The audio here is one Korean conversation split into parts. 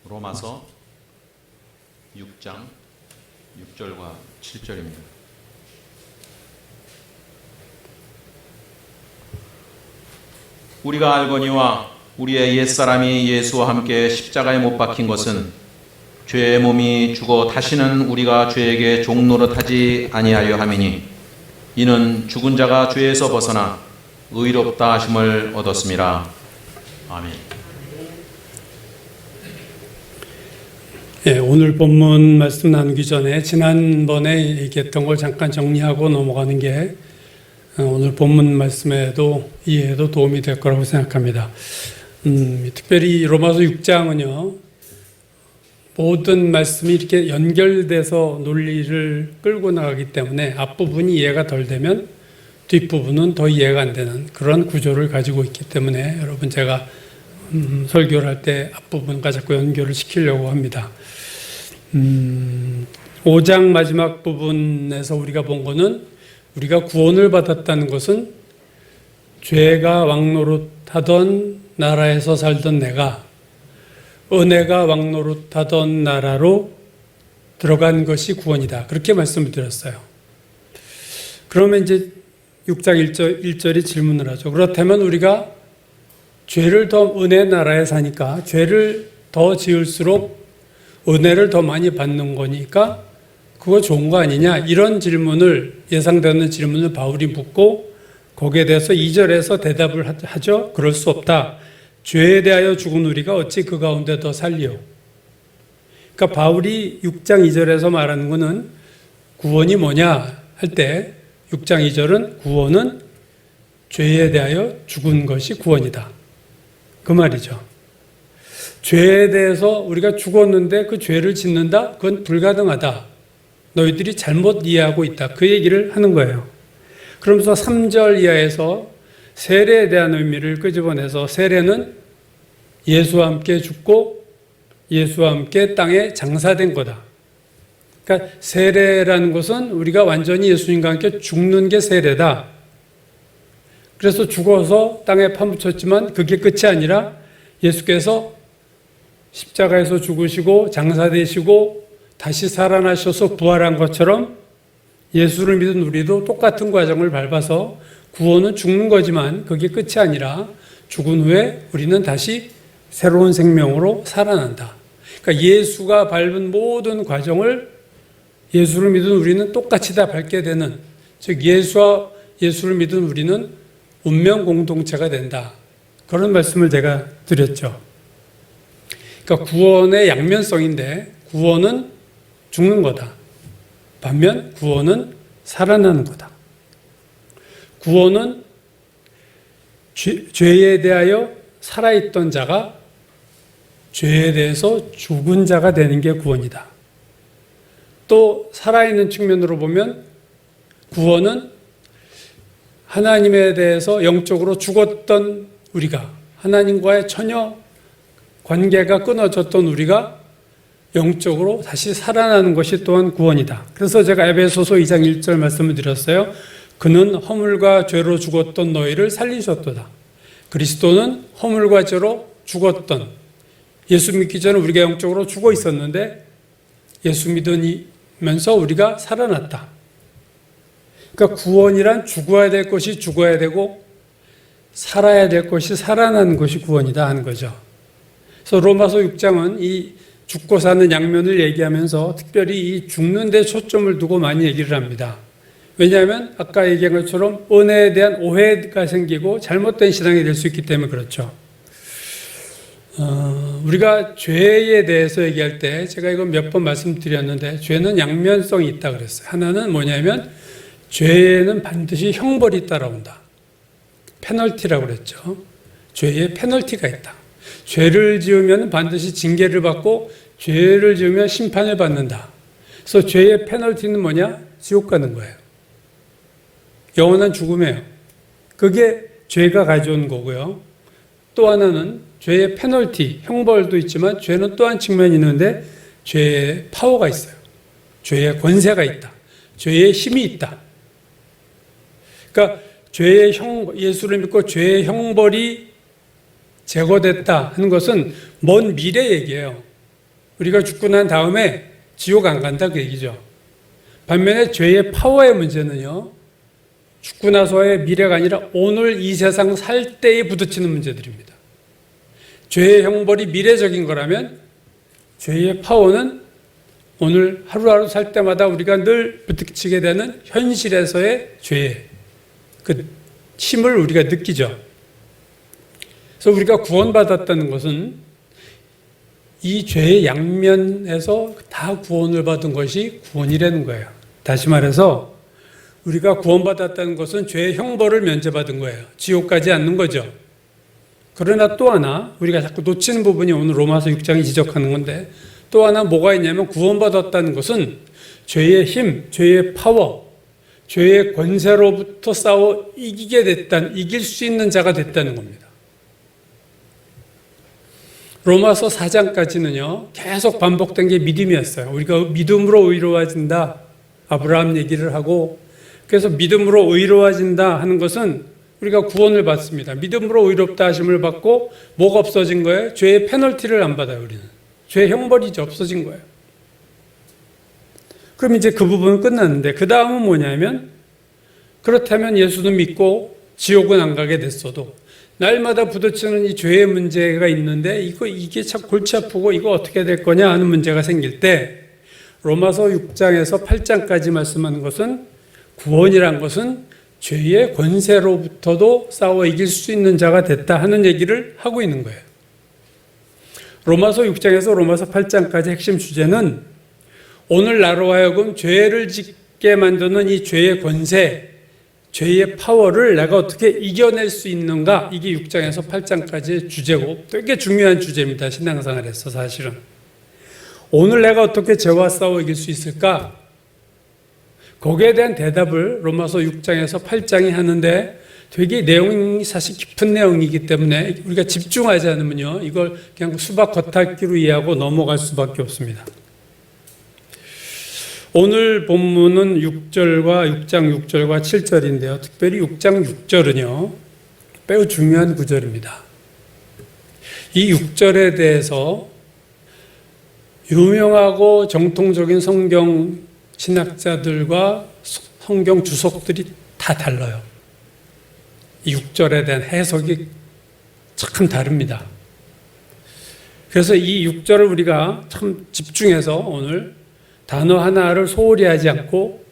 로마서 6장 6절과 7절입니다. 우리가 알거니와 우리의 옛사람이 예수와 함께 십자가에 못 박힌 것은 죄의 몸이 죽어 다시는 우리가 죄에게 종노릇하지 아니하려 함이니 이는 죽은 자가 죄에서 벗어나 의롭다 하심을 얻었음이라. 아멘. 네, 오늘 본문 말씀 나누기 전에 지난번에 얘기했던 걸 잠깐 정리하고 넘어가는 게 오늘 본문 말씀에도 이해에도 도움이 될 거라고 생각합니다. 특별히 로마서 6장은요, 모든 말씀이 이렇게 연결돼서 논리를 끌고 나가기 때문에 앞부분이 이해가 덜 되면 뒷부분은 더 이해가 안 되는 그런 구조를 가지고 있기 때문에 여러분 제가 설교를 할 때 앞부분과 자꾸 연결을 시키려고 합니다. 5장 마지막 부분에서 우리가 본 거는 우리가 구원을 받았다는 것은 죄가 왕노릇하던 나라에서 살던 내가 은혜가 왕노릇하던 나라로 들어간 것이 구원이다. 그렇게 말씀을 드렸어요. 그러면 이제 6장 1절이 질문을 하죠. 그렇다면 우리가 죄를 더 은혜 나라에 사니까 죄를 더 지을수록 은혜를 더 많이 받는 거니까 그거 좋은 거 아니냐? 이런 질문을, 예상되는 질문을 바울이 묻고 거기에 대해서 2절에서 대답을 하죠. 그럴 수 없다. 죄에 대하여 죽은 우리가 어찌 그 가운데 더 살리오? 그러니까 바울이 6장 2절에서 말하는 것은 구원이 뭐냐 할 때 6장 2절은 구원은 죄에 대하여 죽은 것이 구원이다. 그 말이죠. 죄에 대해서 우리가 죽었는데 그 죄를 짓는다? 그건 불가능하다. 너희들이 잘못 이해하고 있다. 그 얘기를 하는 거예요. 그러면서 3절 이하에서 세례에 대한 의미를 끄집어내서 세례는 예수와 함께 죽고 예수와 함께 땅에 장사된 거다. 그러니까 세례라는 것은 우리가 완전히 예수님과 함께 죽는 게 세례다. 그래서 죽어서 땅에 파묻혔지만 그게 끝이 아니라 예수께서 십자가에서 죽으시고 장사되시고 다시 살아나셔서 부활한 것처럼 예수를 믿은 우리도 똑같은 과정을 밟아서 구원은 죽는 거지만 그게 끝이 아니라 죽은 후에 우리는 다시 새로운 생명으로 살아난다. 그러니까 예수가 밟은 모든 과정을 예수를 믿은 우리는 똑같이 다 밟게 되는, 즉 예수와 예수를 믿은 우리는 운명 공동체가 된다. 그런 말씀을 제가 드렸죠. 그러니까 구원의 양면성인데 구원은 죽는 거다. 반면 구원은 살아나는 거다. 구원은 죄에 대하여 살아있던 자가 죄에 대해서 죽은 자가 되는 게 구원이다. 또 살아있는 측면으로 보면 구원은 하나님에 대해서 영적으로 죽었던 우리가, 하나님과의 전혀 관계가 끊어졌던 우리가 영적으로 다시 살아나는 것이 또한 구원이다. 그래서 제가 에베소서 2장 1절 말씀을 드렸어요. 그는 허물과 죄로 죽었던 너희를 살리셨도다. 그리스도는 허물과 죄로 죽었던, 예수 믿기 전에 우리가 영적으로 죽어 있었는데 예수 믿으면서 우리가 살아났다. 그러니까 구원이란 죽어야 될 것이 죽어야 되고 살아야 될 것이 살아나는 것이 구원이다 하는 거죠. 그래서 로마서 6장은 이 죽고 사는 양면을 얘기하면서 특별히 이 죽는 데 초점을 두고 많이 얘기를 합니다. 왜냐하면 아까 얘기한 것처럼 은혜에 대한 오해가 생기고 잘못된 신앙이 될 수 있기 때문에 그렇죠. 우리가 죄에 대해서 얘기할 때 제가 이거 몇 번 말씀드렸는데 죄는 양면성이 있다 그랬어요. 하나는 뭐냐면 죄에는 반드시 형벌이 따라온다. 페널티라고 그랬죠. 죄에 페널티가 있다. 죄를 지으면 반드시 징계를 받고 죄를 지으면 심판을 받는다. 그래서 죄의 페널티는 뭐냐? 지옥 가는 거예요. 영원한 죽음이에요. 그게 죄가 가져온 거고요. 또 하나는 죄의 페널티, 형벌도 있지만 죄는 또 한 측면이 있는데 죄의 파워가 있어요. 죄의 권세가 있다. 죄의 힘이 있다. 그러니까 예수를 믿고 죄의 형벌이 제거됐다 하는 것은 먼 미래 얘기예요. 우리가 죽고 난 다음에 지옥 안 간다 그 얘기죠. 반면에 죄의 파워의 문제는요, 죽고 나서의 미래가 아니라 오늘 이 세상 살 때에 부딪히는 문제들입니다. 죄의 형벌이 미래적인 거라면 죄의 파워는 오늘 하루하루 살 때마다 우리가 늘 부딪히게 되는 현실에서의 죄의 그 힘을 우리가 느끼죠. 그래서 우리가 구원받았다는 것은 이 죄의 양면에서 다 구원을 받은 것이 구원이라는 거예요. 다시 말해서 우리가 구원받았다는 것은 죄의 형벌을 면제받은 거예요. 지옥 가지 않는 거죠. 그러나 또 하나 우리가 자꾸 놓치는 부분이 오늘 로마서 6장이 지적하는 건데, 또 하나 뭐가 있냐면 구원받았다는 것은 죄의 힘, 죄의 파워, 죄의 권세로부터 싸워 이길 수 있는 자가 됐다는 겁니다. 로마서 4장까지는요, 계속 반복된 게 믿음이었어요. 우리가 믿음으로 의로워진다, 아브라함 얘기를 하고, 그래서 믿음으로 의로워진다 하는 것은 우리가 구원을 받습니다. 믿음으로 의롭다 하심을 받고 뭐가 없어진 거예요? 죄의 페널티를 안 받아요, 우리는. 죄의 형벌이 이제 없어진 거예요. 그럼 이제 그 부분은 끝났는데, 그 다음은 뭐냐면, 그렇다면 예수는 믿고 지옥은 안 가게 됐어도 날마다 부딪히는 이 죄의 문제가 있는데, 이게 참 골치 아프고 이거 어떻게 될 거냐 하는 문제가 생길 때, 로마서 6장에서 8장까지 말씀하는 것은 구원이란 것은 죄의 권세로부터도 싸워 이길 수 있는 자가 됐다 하는 얘기를 하고 있는 거예요. 로마서 6장에서 로마서 8장까지 핵심 주제는 오늘 나로 하여금 죄를 짓게 만드는 이 죄의 권세, 죄의 파워를 내가 어떻게 이겨낼 수 있는가, 이게 6장에서 8장까지의 주제고 되게 중요한 주제입니다. 신앙생활에서 사실은. 오늘 내가 어떻게 죄와 싸워 이길 수 있을까? 거기에 대한 대답을 로마서 6장에서 8장이 하는데 되게 내용이 사실 깊은 내용이기 때문에 우리가 집중하지 않으면요, 이걸 그냥 수박 겉핥기로 이해하고 넘어갈 수밖에 없습니다. 오늘 본문은 6장 6절과 7절인데요. 특별히 6장 6절은요, 매우 중요한 구절입니다. 이 6절에 대해서 유명하고 정통적인 성경 신학자들과 성경 주석들이 다 달라요. 이 6절에 대한 해석이 참 다릅니다. 그래서 이 6절을 우리가 참 집중해서 오늘 단어 하나를 소홀히 하지 않고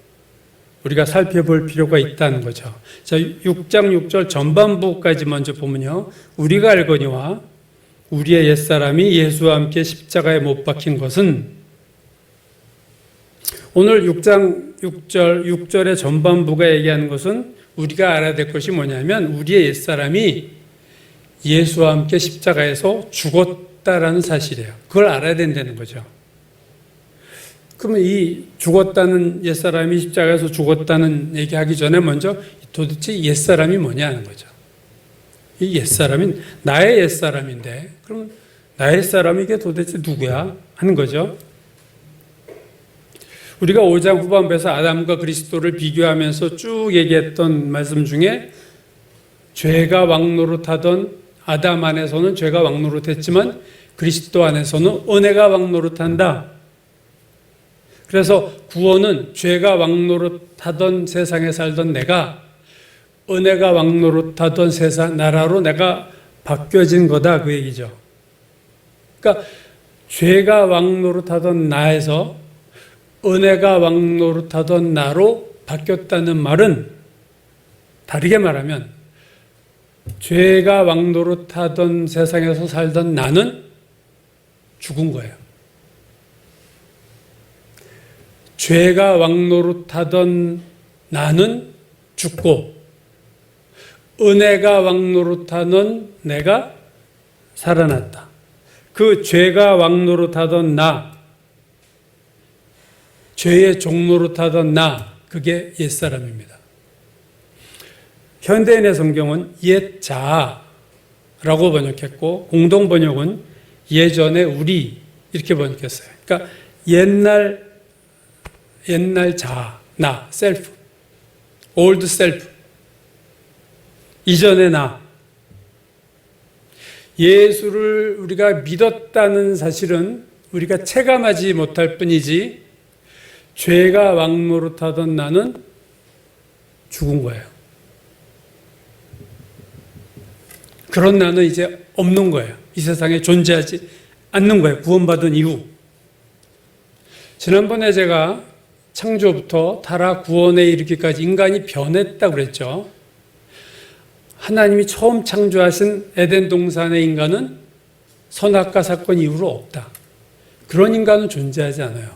우리가 살펴볼 필요가 있다는 거죠. 자, 6장 6절 전반부까지 먼저 보면요, 우리가 알거니와 우리의 옛사람이 예수와 함께 십자가에 못 박힌 것은, 오늘 6장 6절의 전반부가 얘기하는 것은 우리가 알아야 될 것이 뭐냐면 우리의 옛사람이 예수와 함께 십자가에서 죽었다라는 사실이에요. 그걸 알아야 된다는 거죠. 그러면 이 죽었다는 옛사람이 십자가에서 죽었다는 얘기하기 전에 먼저 도대체 옛사람이 뭐냐 하는 거죠. 이 옛사람이 나의 옛사람인데 그럼 나의 옛사람이 이게 도대체 누구야 하는 거죠. 우리가 5장 후반부에서 아담과 그리스도를 비교하면서 쭉 얘기했던 말씀 중에 죄가 왕노릇하던 아담 안에서는 죄가 왕노릇했지만 그리스도 안에서는 은혜가 왕노릇한다. 그래서 구원은 죄가 왕노릇하던 세상에 살던 내가 은혜가 왕노릇하던 세상 나라로 내가 바뀌어진 거다 그 얘기죠. 그러니까 죄가 왕노릇하던 나에서 은혜가 왕노릇하던 나로 바뀌었다는 말은, 다르게 말하면 죄가 왕노릇하던 세상에서 살던 나는 죽은 거예요. 죄가 왕노릇하던 나는 죽고 은혜가 왕노릇하는 내가 살아났다. 그 죄가 왕노릇하던 나, 죄의 종노릇하던 나, 그게 옛사람입니다. 현대인의 성경은 옛자라고 번역했고 공동 번역은 예전에 우리 이렇게 번역했어요. 그러니까 옛날 자, 나, 셀프, old self, 이전의 나. 예수를 우리가 믿었다는 사실은 우리가 체감하지 못할 뿐이지 죄가 왕노릇하던 나는 죽은 거예요. 그런 나는 이제 없는 거예요. 이 세상에 존재하지 않는 거예요. 구원받은 이후. 지난번에 제가 창조부터 타락 구원에 이르기까지 인간이 변했다고 그랬죠. 하나님이 처음 창조하신 에덴 동산의 인간은 선악과 사건 이후로 없다. 그런 인간은 존재하지 않아요.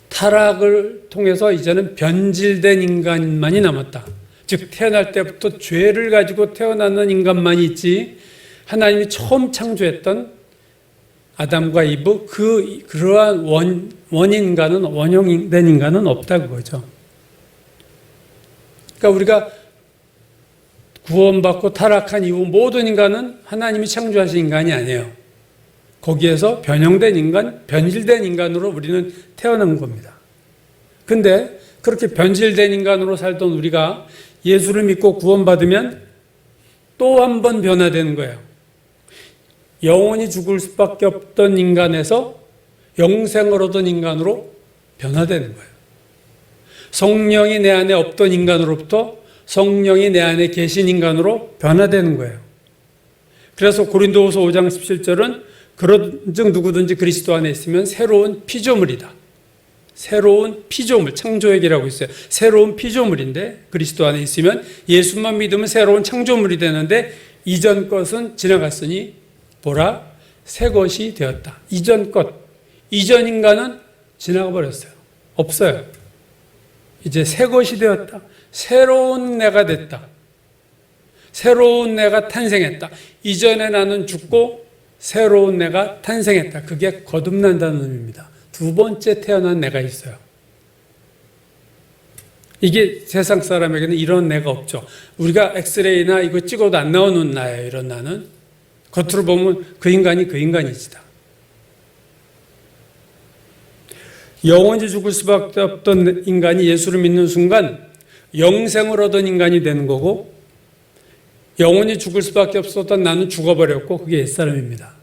타락을 통해서 이제는 변질된 인간만이 남았다. 즉 태어날 때부터 죄를 가지고 태어나는 인간만이 있지 하나님이 처음 창조했던 아담과 이브 그러한 원인과는 원형된 인간은 없다 그거죠. 그러니까 우리가 구원받고 타락한 이후 모든 인간은 하나님이 창조하신 인간이 아니에요. 거기에서 변형된 인간, 변질된 인간으로 우리는 태어난 겁니다. 근데 그렇게 변질된 인간으로 살던 우리가 예수를 믿고 구원받으면 또 한 번 변화되는 거예요. 영원히 죽을 수밖에 없던 인간에서 영생을 얻은 인간으로 변화되는 거예요. 성령이 내 안에 없던 인간으로부터 성령이 내 안에 계신 인간으로 변화되는 거예요. 그래서 고린도후서 5장 17절은 그런즉 누구든지 그리스도 안에 있으면 새로운 피조물이다. 새로운 피조물, 창조액이라고 있어요. 새로운 피조물인데 그리스도 안에 있으면 예수만 믿으면 새로운 창조물이 되는데 이전 것은 지나갔으니 보라 새 것이 되었다. 이전 것, 이전 인간은 지나가 버렸어요. 없어요. 이제 새 것이 되었다. 새로운 내가 됐다. 새로운 내가 탄생했다. 이전에 나는 죽고 새로운 내가 탄생했다. 그게 거듭난다는 의미입니다. 두 번째 태어난 내가 있어요. 이게 세상 사람에게는 이런 내가 없죠. 우리가 엑스레이나 이거 찍어도 안 나오는 나예요. 이런 나는. 겉으로 보면 그 인간이 그 인간이지다. 영원히 죽을 수밖에 없던 인간이 예수를 믿는 순간 영생을 얻은 인간이 되는 거고 영원히 죽을 수밖에 없었던 나는 죽어버렸고 그게 옛사람입니다.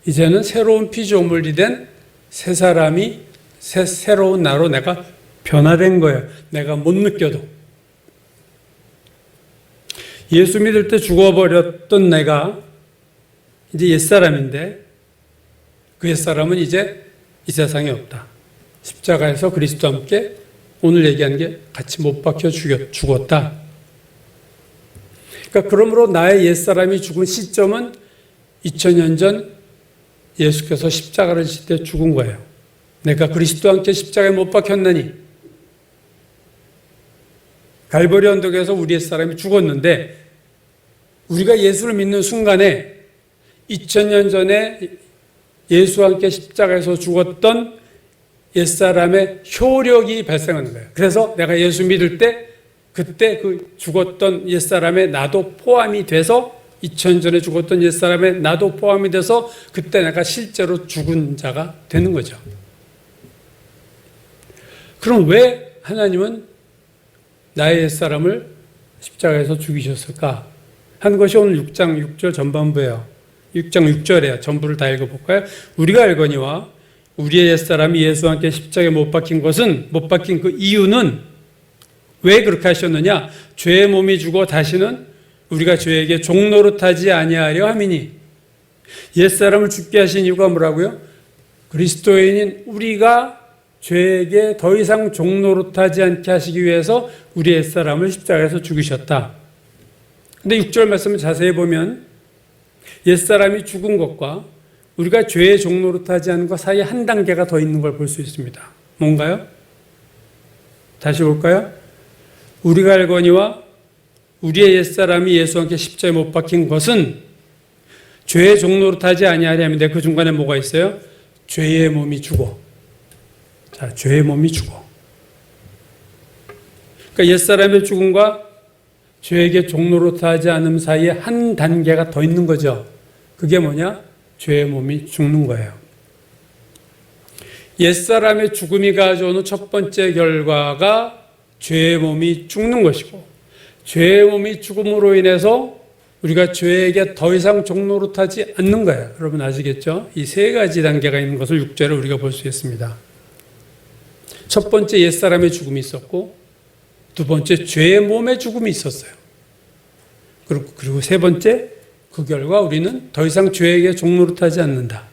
이제는 새로운 피조물이 된 새 사람이 새로운 나로 내가 변화된 거예요. 내가 못 느껴도. 예수 믿을 때 죽어버렸던 내가 이제 옛사람인데 그 옛사람은 이제 이 세상에 없다. 십자가에서 그리스도와 함께 오늘 얘기한 게 같이 못 박혀 죽었다. 그러니까 그러므로 나의 옛사람이 죽은 시점은 2000년 전 예수께서 십자가를 지실 때 죽은 거예요. 내가 그리스도와 함께 십자가에 못 박혔나니 갈보리 언덕에서 우리 옛사람이 죽었는데 우리가 예수를 믿는 순간에 2000년 전에 예수와 함께 십자가에서 죽었던 옛사람의 효력이 발생하는 거예요. 그래서 내가 예수 믿을 때 그때 그 죽었던 옛사람의 나도 포함이 돼서 2000년 전에 죽었던 옛사람의 나도 포함이 돼서 그때 내가 실제로 죽은 자가 되는 거죠. 그럼 왜 하나님은 나의 옛사람을 십자가에서 죽이셨을까? 하는 것이 오늘 6장 6절 전반부예요. 6장 6절에요. 전부를 다 읽어볼까요? 우리가 알거니와 우리의 옛사람이 예수와 함께 십자가에 못 박힌 그 이유는 왜 그렇게 하셨느냐? 죄의 몸이 죽어 다시는 우리가 죄에게 종노릇하지 아니하려 함이니. 옛사람을 죽게 하신 이유가 뭐라고요? 그리스도인인 우리가 죄에게 더 이상 종노릇하지 않게 하시기 위해서 우리 옛사람을 십자가에서 죽이셨다. 근데 6절 말씀을 자세히 보면 옛사람이 죽은 것과 우리가 죄의 종노릇하지 않은 것 사이에 한 단계가 더 있는 걸 볼 수 있습니다. 뭔가요? 다시 볼까요? 우리가 알거니와 우리의 옛사람이 예수와 함께 십자가에 못 박힌 것은 죄의 종노릇하지 아니하려 함인데 그 중간에 뭐가 있어요? 죄의 몸이 죽어. 자, 죄의 몸이 죽어. 그러니까 옛사람의 죽음과 죄에게 종노릇하지 않음 사이에 한 단계가 더 있는 거죠. 그게 뭐냐? 죄의 몸이 죽는 거예요. 옛사람의 죽음이 가져오는 첫 번째 결과가 죄의 몸이 죽는 것이고 죄의 몸이 죽음으로 인해서 우리가 죄에게 더 이상 종노릇하지 않는 거예요. 여러분 아시겠죠? 이 세 가지 단계가 있는 것을 6절에 우리가 볼 수 있습니다. 첫 번째 옛사람의 죽음이 있었고, 두 번째 죄의 몸의 죽음이 있었어요. 그리고 세 번째, 그 결과 우리는 더 이상 죄에게 종노릇하지 않는다.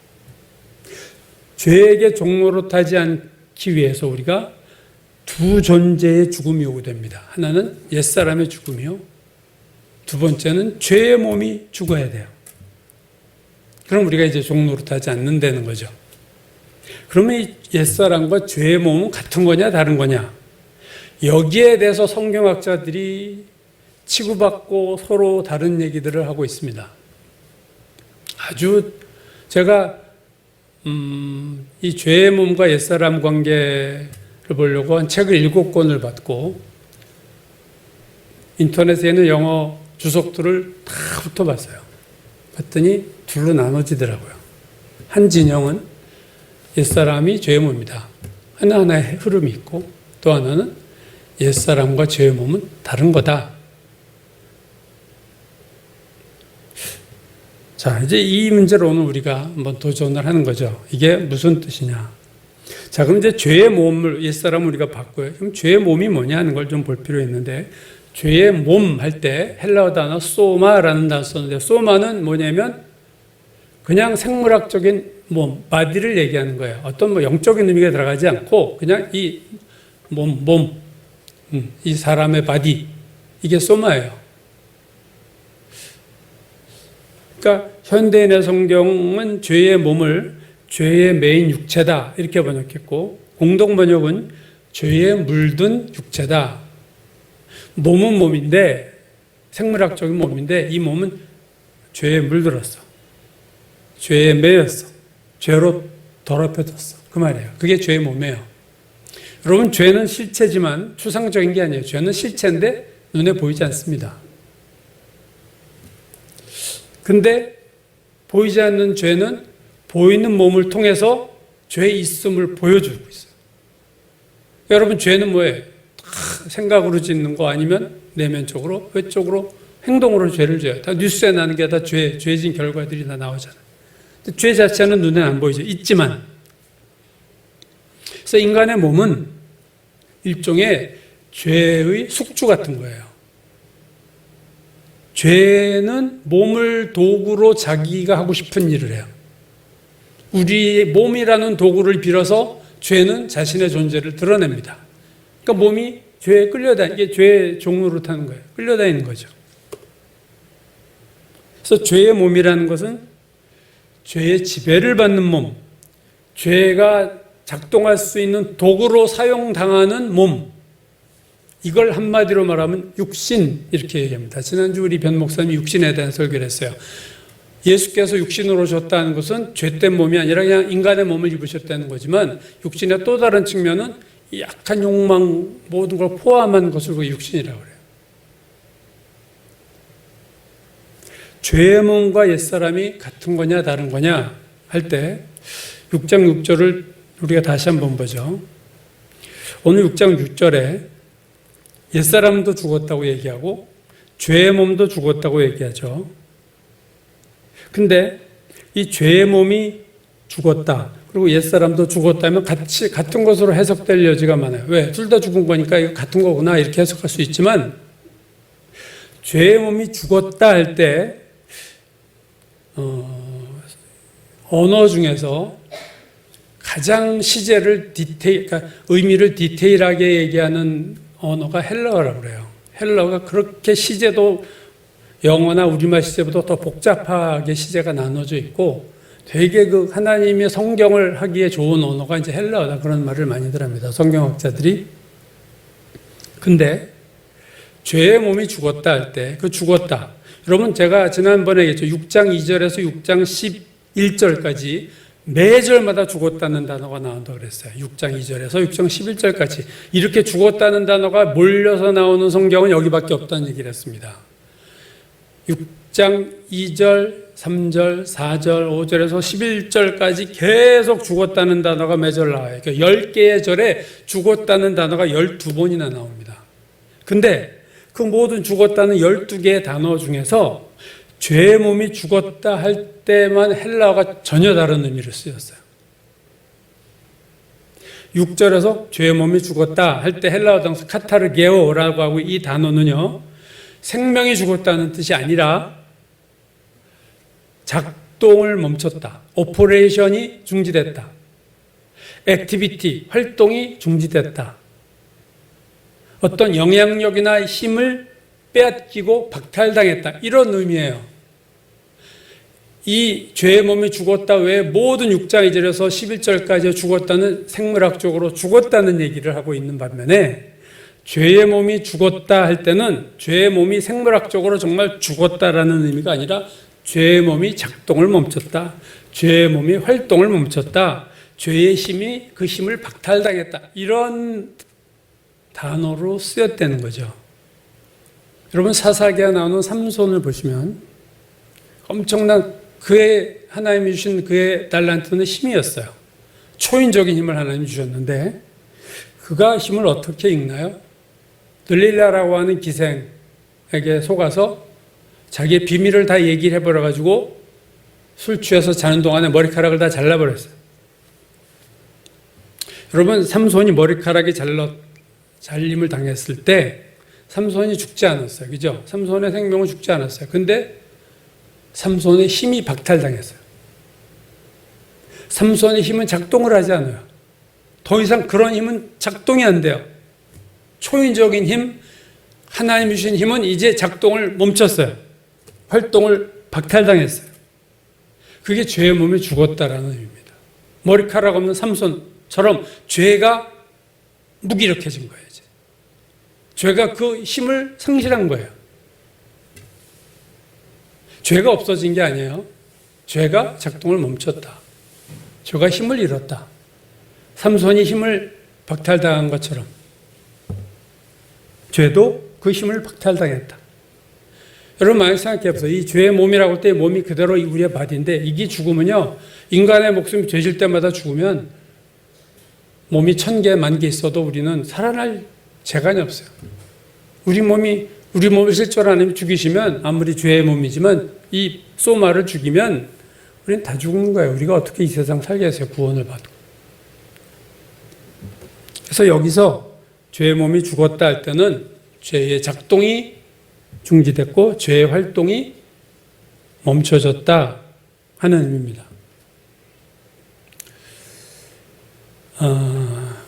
죄에게 종노릇하지 않기 위해서 우리가 두 존재의 죽음이 요구됩니다. 하나는 옛사람의 죽음이요. 두 번째는 죄의 몸이 죽어야 돼요. 그럼 우리가 이제 종노릇하지 않는다는 거죠. 그러면 이 옛사람과 죄의 몸은 같은 거냐 다른 거냐? 여기에 대해서 성경학자들이 치고받고 서로 다른 얘기들을 하고 있습니다. 아주 제가 이 죄의 몸과 옛사람 관계를 보려고 한 책을 7권을 받고 인터넷에 있는 영어 주석들을 다 훑어봤어요. 봤더니 둘로 나눠지더라고요. 한 진영은 옛사람이 죄의 몸이다. 하나하나의 흐름이 있고, 또 하나는 옛사람과 죄의 몸은 다른 거다. 자, 이제 이 문제로 오늘 우리가 한번 도전을 하는 거죠. 이게 무슨 뜻이냐. 자, 그럼 이제 죄의 몸을, 옛사람을 우리가 바꿔요. 그럼 죄의 몸이 뭐냐 하는 걸 좀 볼 필요 있는데, 죄의 몸 할 때 헬라어 단어 소마라는 단어 썼는데, 소마는 뭐냐면 그냥 생물학적인 몸, 바디를 얘기하는 거예요. 어떤 뭐 영적인 의미가 들어가지 않고 그냥 이 몸, 이 사람의 바디, 이게 소마예요. 그러니까 현대인의 성경은 죄의 몸을 죄의 메인 육체다 이렇게 번역했고, 공동 번역은 죄에 물든 육체다. 몸은 몸인데, 생물학적인 몸인데 이 몸은 죄에 물들었어. 죄에 매였어. 죄로 더럽혀졌어. 그 말이에요. 그게 죄의 몸이에요. 여러분, 죄는 실체지만 추상적인 게 아니에요. 죄는 실체인데 눈에 보이지 않습니다. 근데 보이지 않는 죄는 보이는 몸을 통해서 죄의 있음을 보여주고 있어요. 여러분, 죄는 뭐예요? 생각으로 짓는 거 아니면 내면적으로, 외적으로, 행동으로 죄를 져요. 다 뉴스에 나는 게 다 죄진 결과들이 다 나오잖아요. 죄 자체는 눈에 안 보이죠. 있지만. 그래서 인간의 몸은 일종의 죄의 숙주 같은 거예요. 죄는 몸을 도구로 자기가 하고 싶은 일을 해요. 우리 몸이라는 도구를 빌어서 죄는 자신의 존재를 드러냅니다. 그러니까 몸이 죄에 이게 죄의 종로로 타는 거예요. 끌려다니는 거죠. 그래서 죄의 몸이라는 것은 죄의 지배를 받는 몸, 죄가 작동할 수 있는 도구로 사용당하는 몸, 이걸 한마디로 말하면 육신 이렇게 얘기합니다. 지난주 우리 변 목사님이 육신에 대한 설교를 했어요. 예수께서 육신으로 오셨다는 것은 죄된 몸이 아니라 그냥 인간의 몸을 입으셨다는 거지만, 육신의 또 다른 측면은 약한 욕망 모든 걸 포함한 것을 육신이라고 그래요. 죄의 몸과 옛사람이 같은 거냐 다른 거냐 할 때 6장 6절을 우리가 다시 한번 보죠. 오늘 6장 6절에 옛사람도 죽었다고 얘기하고 죄의 몸도 죽었다고 얘기하죠. 근데 이 죄의 몸이 죽었다, 그리고 옛사람도 죽었다면 같은 것으로 해석될 여지가 많아요. 왜? 둘 다 죽은 거니까 이거 같은 거구나 이렇게 해석할 수 있지만, 죄의 몸이 죽었다 할 때 언어 중에서 가장 시제를 그러니까 의미를 디테일하게 얘기하는 언어가 헬라어라고 그래요. 헬라어가 그렇게 시제도 영어나 우리말 시제보다 더 복잡하게 시제가 나눠져 있고, 되게 그 하나님의 성경을 하기에 좋은 언어가 이제 헬라어다, 그런 말을 많이들 합니다, 성경학자들이. 근데 죄의 몸이 죽었다 할 때 그 죽었다, 여러분 제가 지난번에 얘기했죠. 6장 2절에서 6장 11절까지 매절마다 죽었다는 단어가 나온다고 그랬어요. 6장 2절에서 6장 11절까지 이렇게 죽었다는 단어가 몰려서 나오는 성경은 여기밖에 없다는 얘기를 했습니다. 6장 2절, 3절, 4절, 5절에서 11절까지 계속 죽었다는 단어가 매절 나와요. 그러니까 10개의 절에 죽었다는 단어가 12번이나 나옵니다. 근데 그 모든 죽었다는 12개의 단어 중에서 죄의 몸이 죽었다 할 때만 헬라어가 전혀 다른 의미로 쓰였어요. 6절에서 죄의 몸이 죽었다 할 때 헬라어 단수 카타르게오라고 하고 이 단어는요, 생명이 죽었다는 뜻이 아니라 작동을 멈췄다. 오퍼레이션이 중지됐다. 액티비티, 활동이 중지됐다. 어떤 영향력이나 힘을 빼앗기고 박탈당했다. 이런 의미예요. 이 죄의 몸이 죽었다 외에 모든 6장 2절에서 11절까지 죽었다는 생물학적으로 죽었다는 얘기를 하고 있는 반면에 죄의 몸이 죽었다 할 때는 죄의 몸이 생물학적으로 정말 죽었다라는 의미가 아니라 죄의 몸이 작동을 멈췄다. 죄의 몸이 활동을 멈췄다. 죄의 힘이 그 힘을 박탈당했다. 이런 단어로 쓰였다는 거죠. 여러분 사사기에 나오는 삼손을 보시면 엄청난 그의 하나님이 주신 그의 달란트는 힘이었어요. 초인적인 힘을 하나님이 주셨는데 그가 힘을 어떻게 읽나요? 들릴라라고 하는 기생에게 속아서 자기의 비밀을 다 얘기를 해버려가지고 술 취해서 자는 동안에 머리카락을 다 잘라버렸어요. 여러분 삼손이 머리카락이 잘림을 당했을 때 삼손이 죽지 않았어요. 그죠? 삼손의 생명은 죽지 않았어요. 근데 삼손의 힘이 박탈당했어요. 삼손의 힘은 작동을 하지 않아요. 더 이상 그런 힘은 작동이 안 돼요. 초인적인 힘, 하나님이 주신 힘은 이제 작동을 멈췄어요. 활동을 박탈당했어요. 그게 죄의 몸이 죽었다라는 의미입니다. 머리카락 없는 삼손처럼 죄가 무기력해진 거예요. 이제. 죄가 그 힘을 상실한 거예요. 죄가 없어진 게 아니에요. 죄가 작동을 멈췄다. 죄가 힘을 잃었다. 삼손이 힘을 박탈당한 것처럼 죄도 그 힘을 박탈당했다. 여러분 많이 생각해 보세요. 이 죄의 몸이라고 할 때 몸이 그대로 우리의 바디인데 이게 죽으면요. 인간의 목숨이 죄질 때마다 죽으면 몸이 1000개, 10,000개 있어도 우리는 살아날 재간이 없어요. 우리 몸을 실제로 하나님이 죽이시면 아무리 죄의 몸이지만 이 소마를 죽이면 우리는 다 죽는 거예요. 우리가 어떻게 이 세상 살겠어요. 구원을 받고. 그래서 여기서 죄의 몸이 죽었다 할 때는 죄의 작동이 중지됐고 죄의 활동이 멈춰졌다 하는 의미입니다.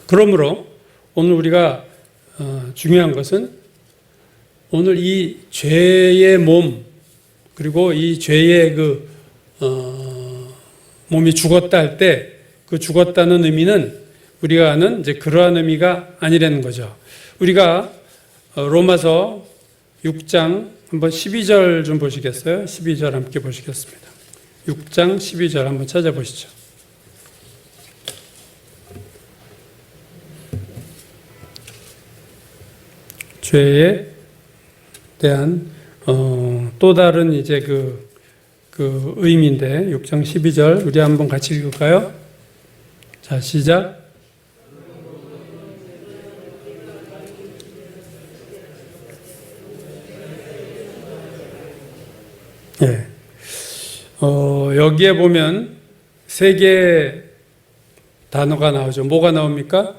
그러므로 오늘 우리가 중요한 것은 오늘 이 죄의 몸 그리고 이 죄의 몸이 죽었다 할 때 그 죽었다는 의미는 우리가 아는 이제 그러한 의미가 아니라는 거죠. 우리가 로마서 6장 한번 12절 좀 보시겠어요? 12절 함께 보시겠습니다. 6장 12절 한번 찾아보시죠. 죄에 대한 또 다른 이제 그 의미인데 6장 12절 우리 한번 같이 읽을까요? 자, 시작. 예. 여기에 보면 세 개의 단어가 나오죠. 뭐가 나옵니까?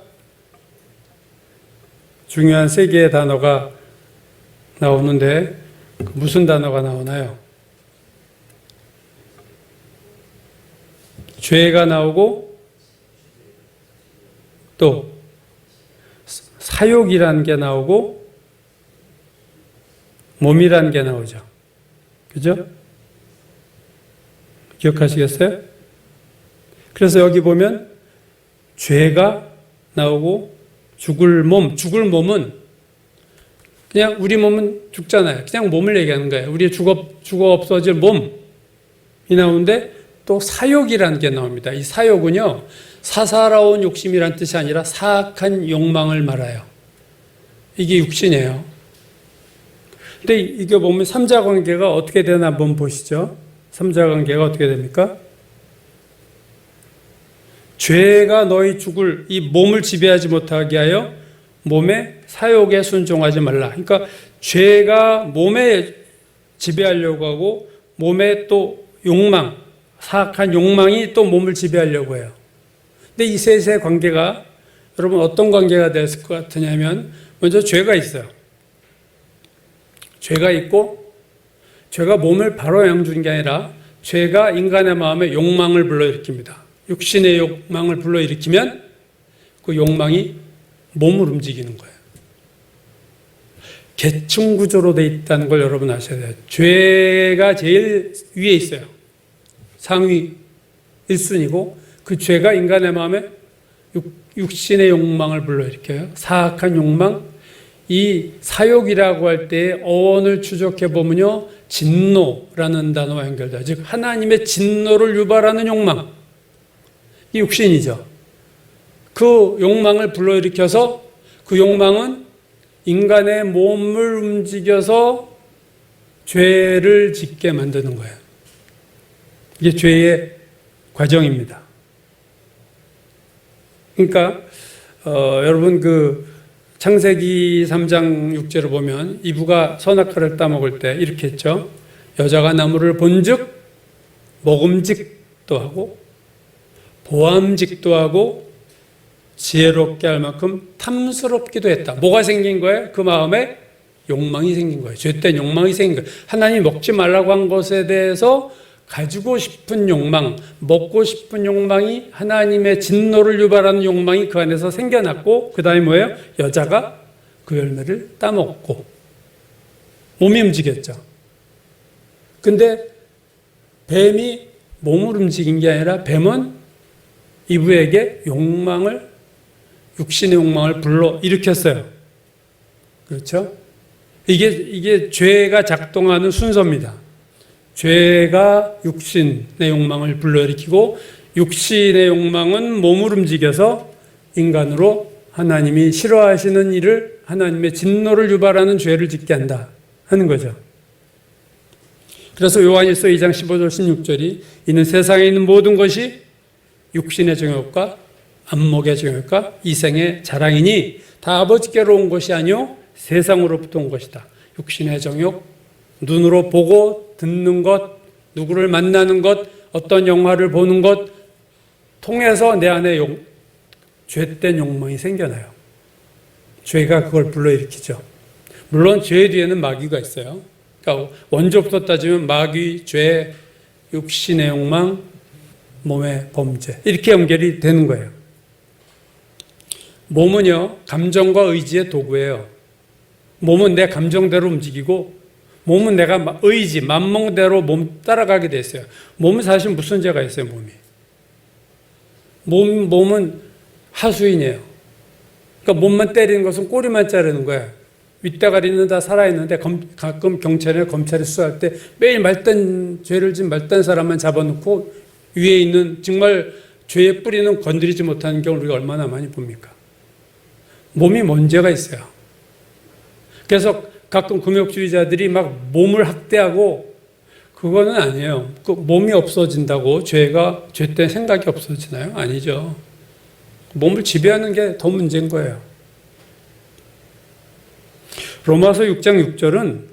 중요한 세 개의 단어가 나오는데 무슨 단어가 나오나요? 죄가 나오고 또 사욕이라는 게 나오고 몸이라는 게 나오죠. 그죠? 기억하시겠어요? 그래서 여기 보면 죄가 나오고 죽을 몸은 그냥 우리 몸은 죽잖아요. 그냥 몸을 얘기하는 거예요. 우리의 죽어 없어질 몸이 나오는데 또 사욕이라는 게 나옵니다. 이 사욕은요, 사사로운 욕심이란 뜻이 아니라 사악한 욕망을 말해요. 이게 육신이에요. 근데 이게 보면 삼자관계가 어떻게 되나 한번 보시죠. 삼자관계가 어떻게 됩니까? 죄가 너희 죽을 이 몸을 지배하지 못하게 하여 몸의 사욕에 순종하지 말라. 그러니까 죄가 몸에 지배하려고 하고 몸에 또 욕망, 사악한 욕망이 또 몸을 지배하려고 해요. 근데 이 셋의 관계가 여러분 어떤 관계가 됐을 것 같으냐면 먼저 죄가 있어요. 죄가 있고 죄가 몸을 바로 영향 주는 게 아니라 죄가 인간의 마음에 욕망을 불러일으킵니다. 육신의 욕망을 불러일으키면 그 욕망이 몸을 움직이는 거예요. 계층 구조로 돼 있다는 걸 여러분 아셔야 돼요. 죄가 제일 위에 있어요. 상위 1순위고 그 죄가 인간의 마음에 육신의 욕망을 불러일으켜요. 사악한 욕망. 이 사욕이라고 할 때 어원을 추적해 보면요. 진노라는 단어와 연결돼요. 즉 하나님의 진노를 유발하는 욕망. 이 육신이죠. 그 욕망을 불러일으켜서 그 욕망은 인간의 몸을 움직여서 죄를 짓게 만드는 거예요. 이게 죄의 과정입니다. 그러니까 여러분 그 창세기 3장 6절을 보면 이브가 선악과를 따먹을 때 이렇게 했죠. 여자가 나무를 본즉 먹음직도 하고 보암직도 하고 지혜롭게 할 만큼 탐스럽기도 했다. 뭐가 생긴 거예요? 그 마음에 욕망이 생긴 거예요. 죄된 욕망이 생긴 거예요. 하나님이 먹지 말라고 한 것에 대해서 가지고 싶은 욕망, 먹고 싶은 욕망이 하나님의 진노를 유발하는 욕망이 그 안에서 생겨났고 그 다음에 뭐예요? 여자가 그 열매를 따먹고 몸이 움직였죠. 근데 뱀이 몸을 움직인 게 아니라 뱀은 이브에게 육신의 욕망을 불러 일으켰어요. 그렇죠? 이게 죄가 작동하는 순서입니다. 죄가 육신의 욕망을 불러일으키고 육신의 욕망은 몸을 움직여서 인간으로 하나님이 싫어하시는 일을 하나님의 진노를 유발하는 죄를 짓게 한다 하는 거죠. 그래서 요한일서 2장 15절 16절이 이는 세상에 있는 모든 것이 육신의 정욕과 안목의 정욕과 이생의 자랑이니 다 아버지께로 온 것이 아니요 세상으로부터 온 것이다. 육신의 정욕, 눈으로 보고 듣는 것, 누구를 만나는 것, 어떤 영화를 보는 것 통해서 내 안에 죄된 욕망이 생겨나요. 죄가 그걸 불러일으키죠. 물론 죄 뒤에는 마귀가 있어요. 그러니까 원조부터 따지면 마귀, 죄, 육신의 욕망, 몸의 범죄 이렇게 연결이 되는 거예요. 몸은요 감정과 의지의 도구예요. 몸은 내 감정대로 움직이고 몸은 내가 의지, 맘먹대로 몸 따라가게 돼 있어요. 몸은 사실 무슨 죄가 있어요, 몸이. 몸은 하수인이에요. 그러니까 몸만 때리는 것은 꼬리만 자르는 거예요. 윗대가리는 다 살아있는데 가끔 경찰이나 검찰이 수사할 때 매일 죄를 진 말단 사람만 잡아놓고 위에 있는 정말 죄의 뿌리는 건드리지 못하는 경우를 우리가 얼마나 많이 봅니까? 몸이 문제가 있어요. 그래서 가끔 금욕주의자들이 막 몸을 학대하고 그거는 아니에요. 그 몸이 없어진다고 죄 때문에 생각이 없어지나요? 아니죠. 몸을 지배하는 게 더 문제인 거예요. 로마서 6장 6절은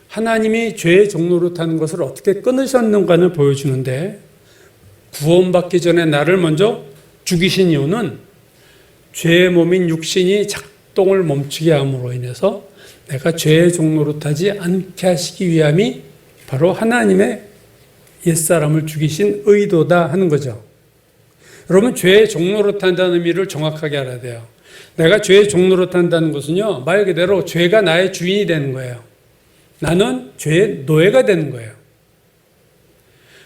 하나님이 죄의 종로로 타는 것을 어떻게 끊으셨는가를 보여주는데 구원받기 전에 나를 먼저 죽이신 이유는 죄의 몸인 육신이 작동을 멈추게 함으로 인해서 내가 죄의 종로로 타지 않게 하시기 위함이 바로 하나님의 옛사람을 죽이신 의도다 하는 거죠. 여러분 죄의 종로로 탄다는 의미를 정확하게 알아야 돼요. 내가 죄의 종로로 탄다는 것은요 말 그대로 죄가 나의 주인이 되는 거예요. 나는 죄의 노예가 되는 거예요.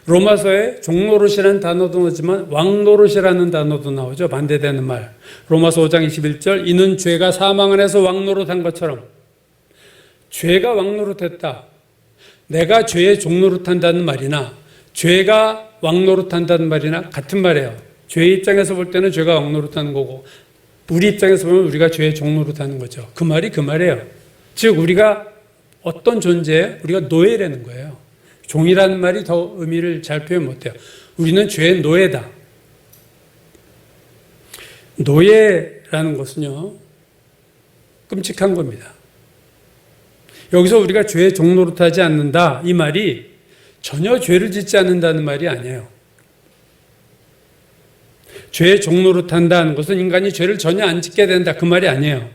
로마서에 종노릇이라는 단어도 나오지만 왕노릇이라는 단어도 나오죠. 반대되는 말. 로마서 5장 21절 이는 죄가 사망 안에서 왕노릇한 것처럼 죄가 왕노릇했다. 내가 죄의 종노릇한다는 말이나 죄가 왕노릇한다는 말이나 같은 말이에요. 죄의 입장에서 볼 때는 죄가 왕노릇하는 거고 우리 입장에서 보면 우리가 죄의 종노릇하는 거죠. 그 말이 그 말이에요. 즉 우리가 어떤 존재예요? 우리가 노예라는 거예요. 종이라는 말이 더 의미를 잘 표현 못해요. 우리는 죄의 노예다. 노예라는 것은요 끔찍한 겁니다. 여기서 우리가 죄의 종노릇하지 않는다 이 말이 전혀 죄를 짓지 않는다는 말이 아니에요. 죄의 종노릇한다는 것은 인간이 죄를 전혀 안 짓게 된다 그 말이 아니에요.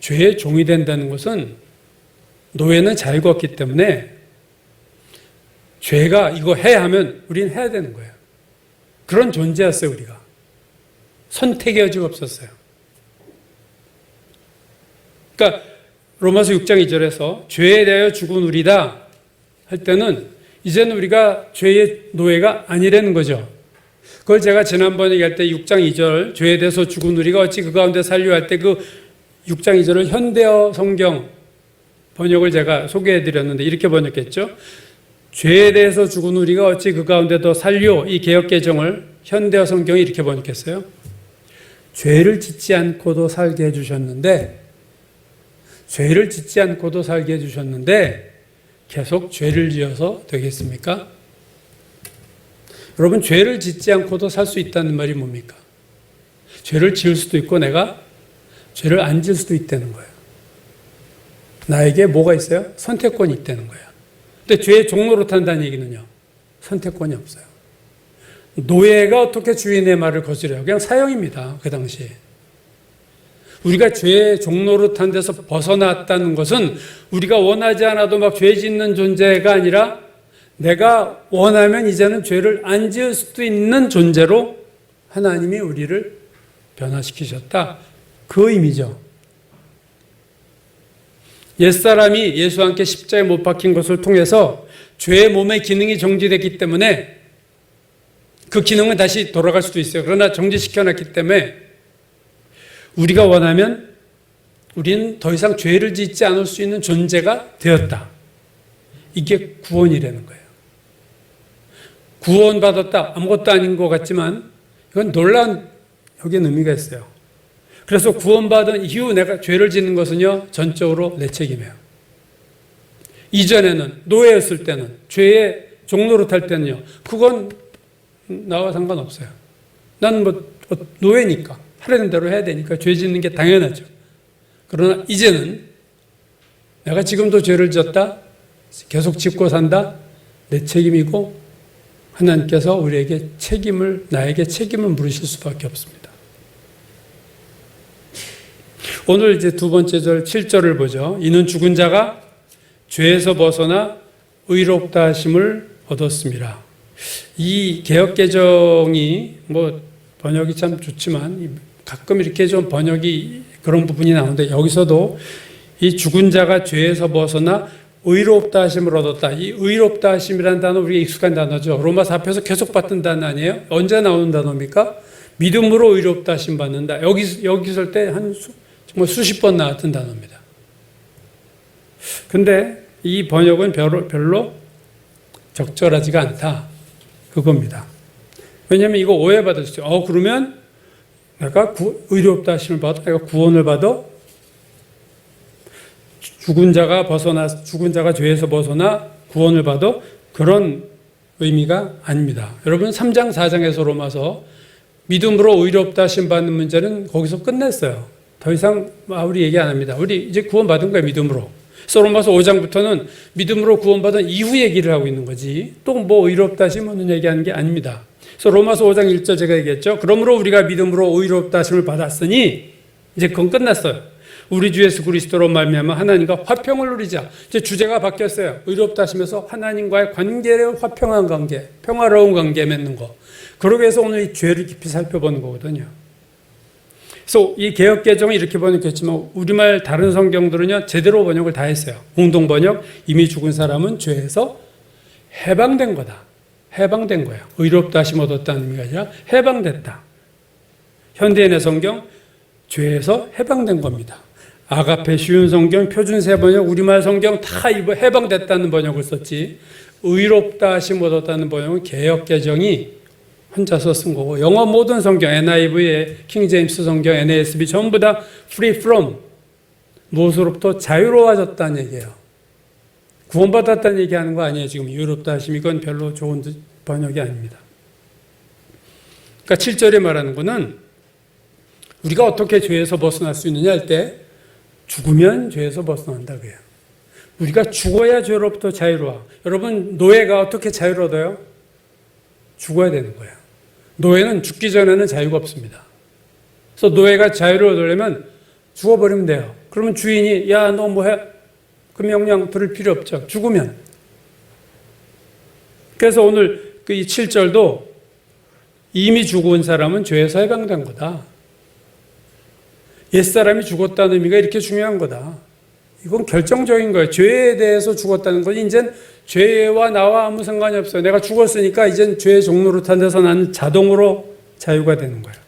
죄의 종이 된다는 것은 노예는 자유가 없기 때문에 죄가 이거 해야 하면 우리는 해야 되는 거예요. 그런 존재였어요, 우리가. 선택의 여지가 없었어요. 그러니까 로마서 6장 2절에서 죄에 대하여 죽은 우리다 할 때는 이제는 우리가 죄의 노예가 아니라는 거죠. 그걸 제가 지난번에 얘기할 때 6장 2절 죄에 대해서 죽은 우리가 어찌 그 가운데 살려 할 때 그 6장 2절을 현대어 성경 번역을 제가 소개해 드렸는데 이렇게 번역했죠. 죄에 대해서 죽은 우리가 어찌 그 가운데 더 살려, 이 개역 개정을 현대어 성경이 이렇게 번역했어요. 죄를 짓지 않고도 살게 해주셨는데 죄를 짓지 않고도 살게 해주셨는데 계속 죄를 지어서 되겠습니까? 여러분, 죄를 짓지 않고도 살 수 있다는 말이 뭡니까? 죄를 지을 수도 있고 내가 죄를 안 지을 수도 있다는 거예요. 나에게 뭐가 있어요? 선택권이 있다는 거예요. 근데 죄의 종노릇한다는 얘기는요, 선택권이 없어요. 노예가 어떻게 주인의 말을 거스려요? 그냥 사형입니다. 그 당시에. 우리가 죄의 종노릇한 데서 벗어났다는 것은 우리가 원하지 않아도 막 죄 짓는 존재가 아니라 내가 원하면 이제는 죄를 안 지을 수도 있는 존재로 하나님이 우리를 변화시키셨다. 그 의미죠. 옛사람이 예수와 함께 십자가에 못 박힌 것을 통해서 죄의 몸의 기능이 정지됐기 때문에 그 기능은 다시 돌아갈 수도 있어요. 그러나 정지시켜놨기 때문에 우리가 원하면 우리는 더 이상 죄를 짓지 않을 수 있는 존재가 되었다. 이게 구원이라는 거예요. 구원받았다. 아무것도 아닌 것 같지만 이건 놀라운 여기에 의미가 있어요. 그래서 구원받은 이후 내가 죄를 짓는 것은요, 전적으로 내 책임이에요. 이전에는 노예였을 때는 죄의 종노릇할 때는요, 그건 나와 상관없어요. 난 노예니까 하라는 대로 해야 되니까 죄 짓는 게 당연하죠. 그러나 이제는 내가 지금도 죄를 졌다, 계속 짓고 산다, 내 책임이고 하나님께서 우리에게 나에게 책임을 물으실 수밖에 없습니다. 오늘 이제 두 번째 절 7절을 보죠. 이는 죽은 자가 죄에서 벗어나 의롭다 하심을 얻었습니다. 이 개역개정이 번역이 참 좋지만 가끔 이렇게 좀 번역이 그런 부분이 나오는데 여기서도 이 죽은 자가 죄에서 벗어나 의롭다 하심을 얻었다. 이 의롭다 하심이라는 단어 우리가 익숙한 단어죠. 로마서 앞에서 계속 봤던 단어 아니에요? 언제 나오는 단어입니까? 믿음으로 의롭다 하심 받는다. 여기 쓸 때 정말 수십 번 나왔던 단어입니다. 근데 이 번역은 별로 적절하지가 않다. 그겁니다. 왜냐하면 이거 오해받을 수 있어요. 그러면 내가 의롭다 하심을 받아? 내가 구원을 받아? 죽은 자가 죄에서 벗어나 구원을 받아? 그런 의미가 아닙니다. 여러분 3장 4장에서 로마서 믿음으로 의롭다 하심 받는 문제는 거기서 끝냈어요. 더 이상 우리 얘기 안 합니다. 우리 이제 구원받은 거예요, 믿음으로. 그래서 로마서 5장부터는 믿음으로 구원받은 이후 얘기를 하고 있는 거지. 또 의롭다 하심은 얘기하는 게 아닙니다. 그래서 로마서 5장 1절 제가 얘기했죠. 그러므로 우리가 믿음으로 의롭다 하심을 받았으니 이제 그건 끝났어요. 우리 주 예수 그리스도로 말미암아 하나님과 화평을 누리자. 이제 주제가 바뀌었어요. 의롭다 하시면서 하나님과의 관계를 화평한 관계, 평화로운 관계 맺는 거. 그러기 위해서 오늘 이 죄를 깊이 살펴보는 거거든요. 그래서 이 개역개정은 이렇게 번역했지만 우리말 다른 성경들은요 제대로 번역을 다 했어요. 공동번역, 이미 죽은 사람은 죄에서 해방된 거다. 해방된 거예요. 의롭다 하심 얻었다는 의미가 아니라 해방됐다. 현대인의 성경, 죄에서 해방된 겁니다. 아가페 쉬운 성경, 표준세 번역, 우리말 성경 다 해방됐다는 번역을 썼지 의롭다 하심 얻었다는 번역은 개역개정이 혼자서 쓴 거고 영어 모든 성경, NIV의 킹제임스 성경, NASB 전부 다 free from 무엇으로부터 자유로워졌다는 얘기예요. 구원받았다는 얘기하는 거 아니에요. 지금 의롭다 하심 이건 별로 좋은 번역이 아닙니다. 그러니까 7절에 말하는 거는 우리가 어떻게 죄에서 벗어날 수 있느냐 할 때 죽으면 죄에서 벗어난다 그래요. 우리가 죽어야 죄로부터 자유로워. 여러분, 노예가 어떻게 자유를 얻어요? 죽어야 되는 거예요. 노예는 죽기 전에는 자유가 없습니다. 그래서 노예가 자유를 얻으려면 죽어버리면 돼요. 그러면 주인이 야, 너 뭐 해? 그 명령 들을 필요 없죠. 죽으면. 그래서 오늘 그 7절도 이미 죽은 사람은 죄에서 해방된 거다. 옛사람이 죽었다는 의미가 이렇게 중요한 거다. 이건 결정적인 거예요. 죄에 대해서 죽었다는 건 이젠 죄와 나와 아무 상관이 없어요. 내가 죽었으니까 이젠 죄의 종로로 탄데서 나는 자동으로 자유가 되는 거예요.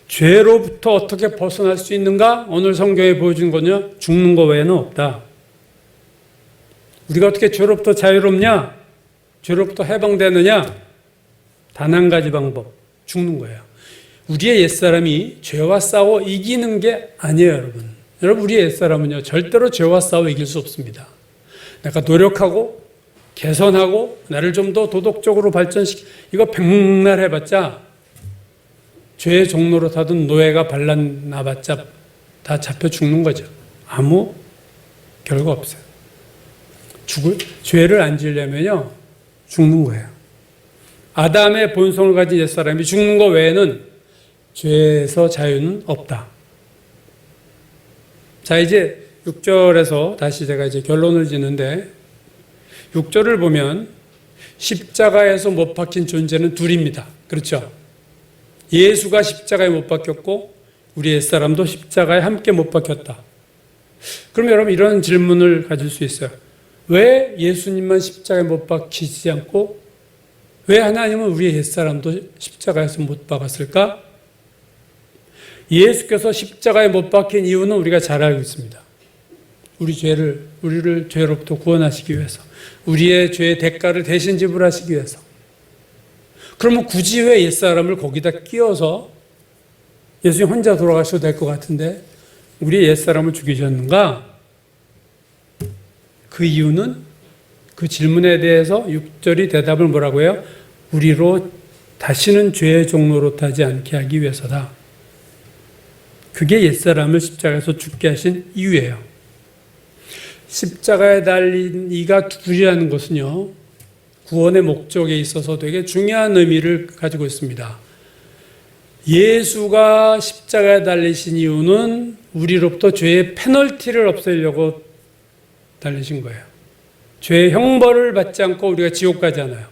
죄로부터 어떻게 벗어날 수 있는가? 오늘 성경에 보여준 건요, 죽는 거 외에는 없다. 우리가 어떻게 죄로부터 자유롭냐? 죄로부터 해방되느냐? 단 한 가지 방법, 죽는 거예요. 우리의 옛사람이 죄와 싸워 이기는 게 아니에요, 여러분. 여러분, 우리의 옛사람은요, 절대로 죄와 싸워 이길 수 없습니다. 내가 노력하고 개선하고 나를 좀 더 도덕적으로 이거 백날 해봤자 죄의 종로로 타던 노예가 발라나봤자 다 잡혀 죽는 거죠. 아무 결과 없어요. 죄를 안 지으려면요, 죽는 거예요. 아담의 본성을 가진 옛사람이 죽는 것 외에는 죄에서 자유는 없다. 자, 이제 6절에서 다시 제가 이제 결론을 짓는데, 6절을 보면 십자가에서 못 박힌 존재는 둘입니다. 그렇죠? 예수가 십자가에 못 박혔고 우리 옛사람도 십자가에 함께 못 박혔다. 그럼 여러분, 이런 질문을 가질 수 있어요. 왜 예수님만 십자가에 못 박히지 않고 왜 하나님은 우리의 옛사람도 십자가에서 못 박았을까? 예수께서 십자가에 못 박힌 이유는 우리가 잘 알고 있습니다. 우리를 죄로부터 구원하시기 위해서, 우리의 죄의 대가를 대신 지불하시기 위해서. 그러면 굳이 왜 옛사람을 거기다 끼워서 예수님 혼자 돌아가셔도 될 것 같은데 우리의 옛사람을 죽이셨는가? 그 이유는, 그 질문에 대해서 6절이 대답을 뭐라고 해요? 우리로 다시는 죄의 종로로 타지 않게 하기 위해서다. 그게 옛사람을 십자가에서 죽게 하신 이유예요. 십자가에 달린 이가 둘이라는 것은요, 구원의 목적에 있어서 되게 중요한 의미를 가지고 있습니다. 예수가 십자가에 달리신 이유는 우리로부터 죄의 페널티를 없애려고 달리신 거예요. 죄의 형벌을 받지 않고 우리가 지옥 가지 않아요.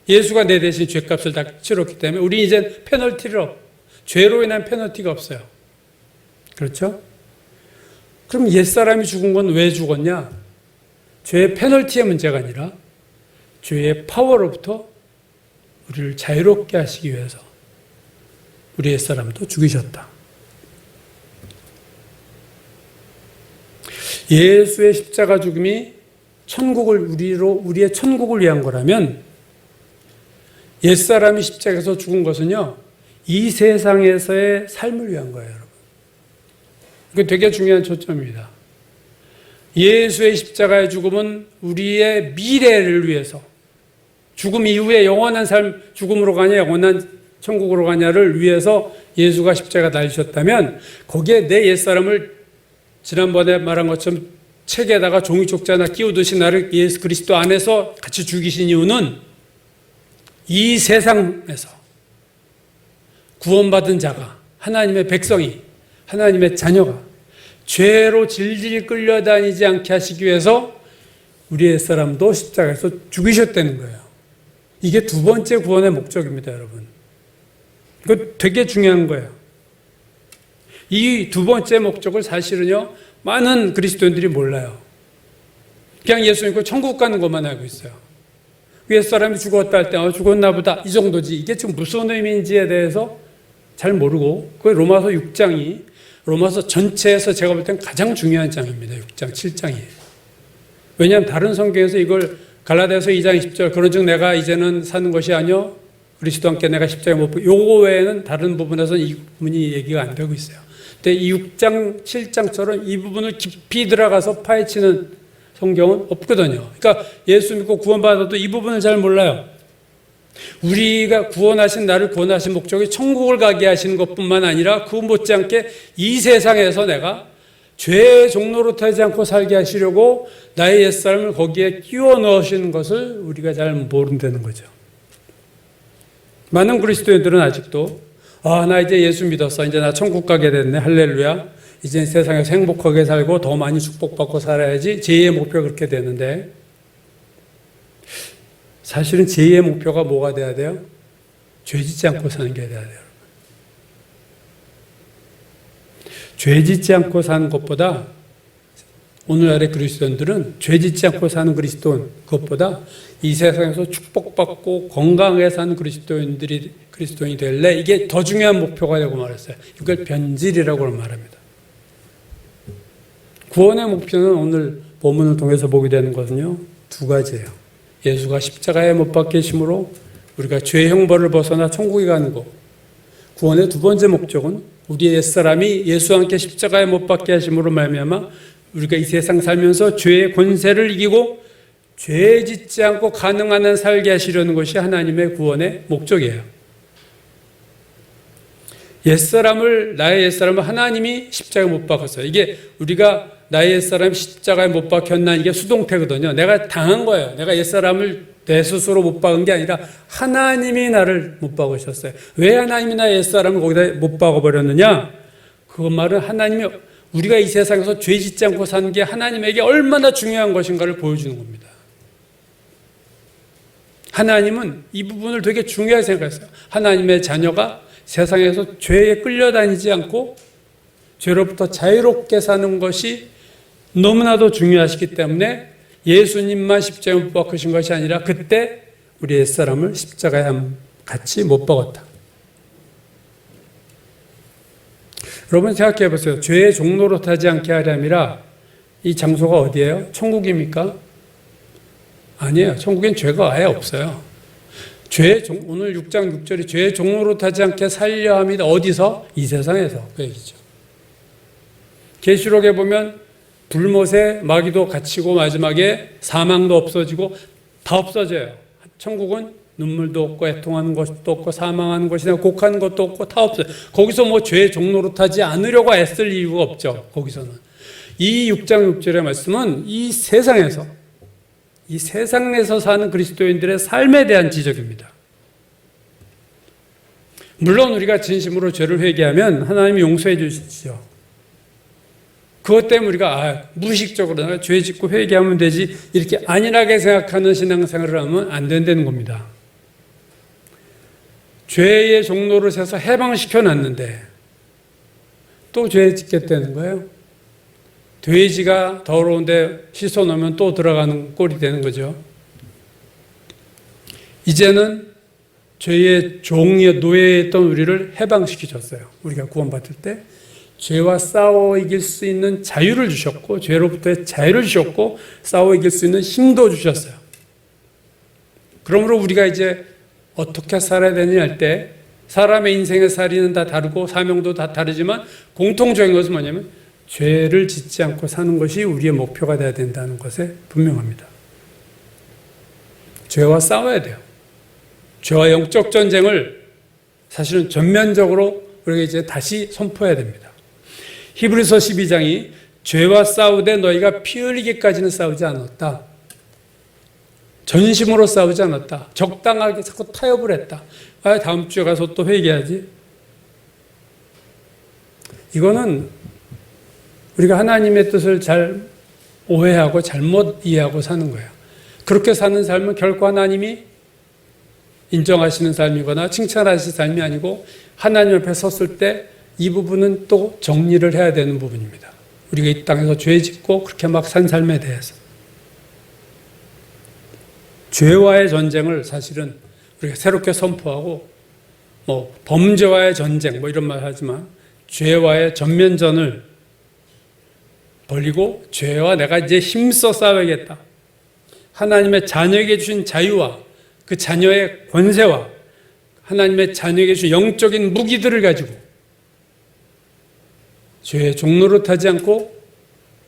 예수가 내 대신 죄값을 다 치렀기 때문에 우리 이제 죄로 인한 페널티가 없어요. 그렇죠? 그럼 옛사람이 죽은 건 왜 죽었냐? 죄의 페널티의 문제가 아니라 죄의 파워로부터 우리를 자유롭게 하시기 위해서 우리 옛사람도 죽이셨다. 예수의 십자가 죽음이 우리의 천국을 위한 거라면 옛사람이 십자가에서 죽은 것은요, 이 세상에서의 삶을 위한 거예요, 여러분. 이거 되게 중요한 초점입니다. 예수의 십자가의 죽음은 우리의 미래를 위해서, 죽음 이후에 영원한 삶, 죽음으로 가냐 영원한 천국으로 가냐를 위해서 예수가 십자가 달리셨다면 거기에 내 옛사람을 지난번에 말한 것처럼 책에다가 종이쪽지 하나 끼우듯이 나를 예수 그리스도 안에서 같이 죽이신 이유는 이 세상에서 구원받은 자가, 하나님의 백성이, 하나님의 자녀가 죄로 질질 끌려다니지 않게 하시기 위해서 우리 옛사람도 십자가에서 죽이셨다는 거예요. 이게 두 번째 구원의 목적입니다, 여러분. 이거 되게 중요한 거예요. 이 두 번째 목적을 사실은요, 많은 그리스도인들이 몰라요. 그냥 예수 믿고 천국 가는 것만 알고 있어요. 옛사람이 죽었다 할 때 죽었나 보다, 이 정도지. 이게 지금 무슨 의미인지에 대해서 잘 모르고, 그 로마서 6장이 로마서 전체에서 제가 볼 땐 가장 중요한 장입니다. 6장, 7장이에요. 왜냐하면 다른 성경에서 이걸 갈라디아서 2장 20절 그런즉 내가 이제는 사는 것이 아니요 그리스도 함께 내가 십자가에 못 박혀, 요거 외에는 다른 부분에서는 이 부분이 얘기가 안 되고 있어요. 근데 이 6장, 7장처럼 이 부분을 깊이 들어가서 파헤치는 성경은 없거든요. 그러니까 예수 믿고 구원받아도 이 부분을 잘 몰라요. 우리가 나를 구원하신 목적이 천국을 가게 하시는 것뿐만 아니라 그 못지않게 이 세상에서 내가 죄의 종로로 타지 않고 살게 하시려고 나의 옛사람을 거기에 끼워 넣으시는 것을 우리가 잘 모른다는 거죠. 많은 그리스도인들은 아직도 나 이제 예수 믿었어. 이제 나 천국 가게 됐네. 할렐루야. 이제 세상에서 행복하게 살고 더 많이 축복받고 살아야지. 제2의 목표가 그렇게 되는데 사실은 제2의 목표가 뭐가 돼야 돼요? 죄 짓지 않고 사는 게 돼야 돼요. 죄 짓지 않고 사는 것보다 오늘날의 그리스도인들은 죄 짓지 않고 사는 그리스도인 그것보다 이 세상에서 축복받고 건강하게 사는 그리스도인이 될래 이게 더 중요한 목표가 되고 말았어요. 이걸 변질이라고 말합니다. 구원의 목표는 오늘 본문을 통해서 보게 되는 것은요. 두 가지예요. 예수가 십자가에 못 박히심으로 우리가 죄의 형벌을 벗어나 천국에 가는 것. 구원의 두 번째 목적은 우리의 옛사람이 예수와 함께 십자가에 못 박게 하심으로 말미암아 우리가 이 세상 살면서 죄의 권세를 이기고 죄 짓지 않고 가능한 한 살게 하시려는 것이 하나님의 구원의 목적이에요. 나의 옛사람을 하나님이 십자가에 못 박았어요. 이게 우리가 나의 옛사람이 십자가에 못 박혔나 이게 수동태거든요. 내가 당한 거예요. 내가 옛사람을 내 스스로 못 박은 게 아니라 하나님이 나를 못 박으셨어요. 왜 하나님이 나의 옛사람을 거기다 못 박아버렸느냐? 그 말은 하나님이 우리가 이 세상에서 죄 짓지 않고 사는 게 하나님에게 얼마나 중요한 것인가를 보여주는 겁니다. 하나님은 이 부분을 되게 중요하게 생각했어요. 하나님의 자녀가 세상에서 죄에 끌려다니지 않고 죄로부터 자유롭게 사는 것이 너무나도 중요하시기 때문에 예수님만 십자가에 못 박으신 것이 아니라 그때 우리 옛사람을 십자가에 같이 못 박았다. 여러분 생각해 보세요. 죄의 종로로 타지 않게 하려니라 이 장소가 어디예요? 천국입니까? 아니에요. 천국엔 죄가 아예 없어요. 오늘 6장 6절이 죄의 종로로 타지 않게 살려 합니다. 어디서? 이 세상에서. 그 얘기죠. 계시록에 보면 불못에 마귀도 갇히고 마지막에 사망도 없어지고 다 없어져요. 천국은 눈물도 없고 애통하는 것도 없고 사망하는 것이나 곡하는 것도 없고 다 없어요. 거기서 뭐 죄의 종로로 타지 않으려고 애쓸 이유가 없죠. 거기서는. 이 6장 6절의 말씀은 이 세상에서 사는 그리스도인들의 삶에 대한 지적입니다. 물론 우리가 진심으로 죄를 회개하면 하나님이 용서해 주시죠. 그것 때문에 우리가 무의식적으로 내가 죄 짓고 회개하면 되지 이렇게 안일하게 생각하는 신앙생활을 하면 안 된다는 겁니다. 죄의 종로를 세서 해방시켜 놨는데 또 죄 짓겠다는 거예요. 돼지가 더러운데 씻어 놓으면 또 들어가는 꼴이 되는 거죠. 이제는 죄의 종의 노예였던 우리를 해방시키셨어요. 우리가 구원받을 때 죄와 싸워 이길 수 있는 자유를 주셨고 죄로부터의 자유를 주셨고 싸워 이길 수 있는 힘도 주셨어요. 그러므로 우리가 이제 어떻게 살아야 되느냐 할 때 사람의 인생의 살이는 다 다르고 사명도 다 다르지만 공통적인 것은 뭐냐면 죄를 짓지 않고 사는 것이 우리의 목표가 되어야 된다는 것에 분명합니다. 죄와 싸워야 돼요. 죄와 영적 전쟁을 사실은 전면적으로 우리가 이제 다시 선포해야 됩니다. 히브리서 12장이 죄와 싸우되 너희가 피 흘리기까지는 싸우지 않았다. 전심으로 싸우지 않았다. 적당하게 자꾸 타협을 했다. 다음 주에 가서 또 회개하지. 이거는 우리가 하나님의 뜻을 잘 오해하고 잘못 이해하고 사는 거예요. 그렇게 사는 삶은 결코 하나님이 인정하시는 삶이거나 칭찬하시는 삶이 아니고 하나님 앞에 섰을 때 이 부분은 또 정리를 해야 되는 부분입니다. 우리가 이 땅에서 죄 짓고 그렇게 막 산 삶에 대해서. 죄와의 전쟁을 사실은 우리가 새롭게 선포하고 범죄와의 전쟁 이런 말 하지만 죄와의 전면전을 벌리고 죄와 내가 이제 힘써 싸워야겠다. 하나님의 자녀에게 주신 자유와 그 자녀의 권세와 하나님의 자녀에게 주신 영적인 무기들을 가지고 죄의 종로로 타지 않고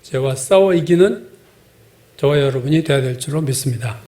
죄와 싸워 이기는 저와 여러분이 되어야 될 줄로 믿습니다.